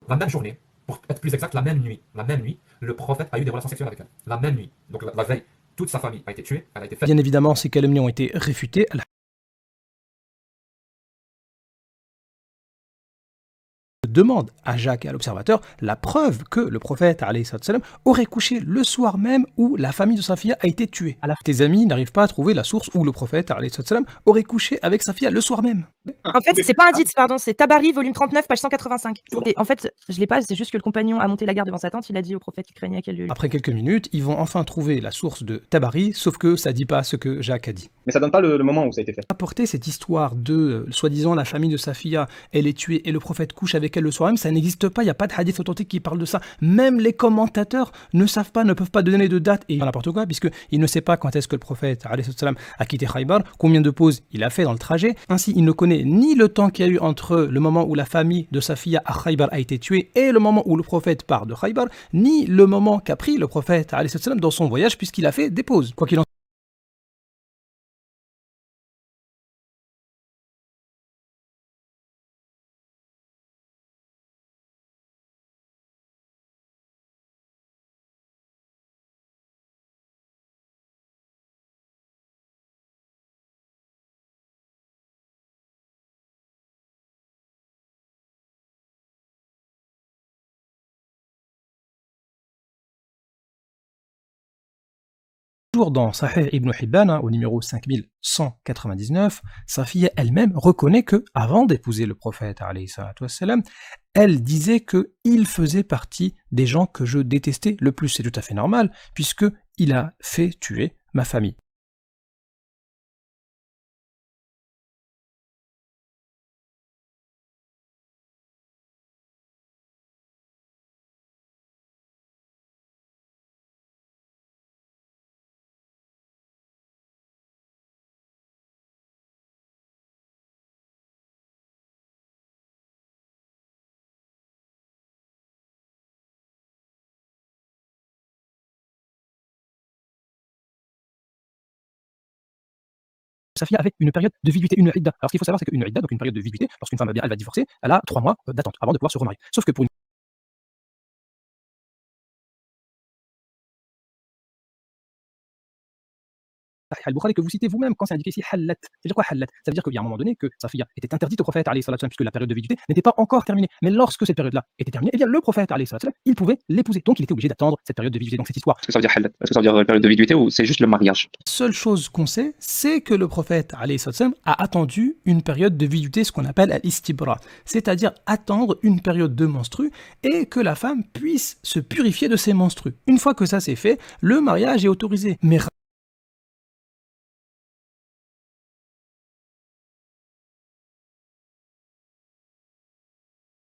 la même journée, pour être plus exact, la même nuit, le prophète a eu des relations sexuelles avec elle. La même nuit. Donc la veille, toute sa famille a été tuée, elle a été faite. Bien évidemment, ces calomnies ont été réfutées. Demande à Jacques et à l'observateur la preuve que le prophète alayhi salam aurait couché le soir même où la famille de sa fille a été tuée. Tes amis n'arrivent pas à trouver la source où le prophète alayhi salam aurait couché avec sa fille le soir même. En fait, c'est pas un hadith, pardon, c'est Tabari, volume 39, page 185. Et en fait, je l'ai pas, c'est juste que le compagnon a monté la garde devant sa tante, il a dit au prophète qu'il craignait qu'elle lui... Après quelques minutes, ils vont enfin trouver la source de Tabari, sauf que ça dit pas ce que Jacques a dit. Mais ça donne pas le moment où ça a été fait. Apporter cette histoire de, soi-disant, la famille de sa fille, elle est tuée et le prophète couche avec elle le soir même, ça n'existe pas, il n'y a pas de hadith authentique qui parle de ça. Même les commentateurs ne savent pas, ne peuvent pas donner de date et n'importe quoi, puisqu'il ne sait pas quand est-ce que le prophète alayhi salam a quitté Khaybar, combien de pauses il a fait dans le trajet. Ainsi, il ne connaît ni le temps qu'il y a eu entre le moment où la famille de sa fille à Khaybar a été tuée et le moment où le prophète part de Khaybar, ni le moment qu'a pris le prophète alayhi salam dans son voyage, puisqu'il a fait des pauses. Quoi qu'il en toujours dans Sahih Ibn Hibban, au numéro 5199, sa fille elle-même reconnaît que, avant d'épouser le prophète, alayhi salatu wassalam, elle disait qu'il faisait partie des gens que je détestais le plus. C'est tout à fait normal, puisqu'il a fait tuer ma famille. Sa fille avait une période de viduité, une idda. Alors ce qu'il faut savoir, c'est qu'une idda, donc une période de viduité, lorsqu'une femme elle va divorcer, elle a 3 mois d'attente avant de pouvoir se remarier. Sauf que pour une al-Bukhari que vous citez vous-même, quand c'est indiqué ici hallat, c'est-à-dire quoi hallat? Ça veut dire qu'il y a un moment donné que sa fille était interdite au prophète alayhi salatu wassalam, puisque la période de viduité n'était pas encore terminée. Mais lorsque cette période-là était terminée, eh bien le prophète alayhi salatu wassalam, il pouvait l'épouser. Donc il était obligé d'attendre cette période de viduité. Donc cette histoire. Est-ce que ça veut dire halal? Est-ce que ça veut dire période de viduité ou c'est juste le mariage? La seule chose qu'on sait, c'est que le prophète alayhi salatu wassalam a attendu une période de viduité, ce qu'on appelle al-istibra, c'est-à-dire attendre une période de menstru et que la femme puisse se purifier de ses menstrues. Une fois que ça c'est fait, le mariage est autorisé. Mais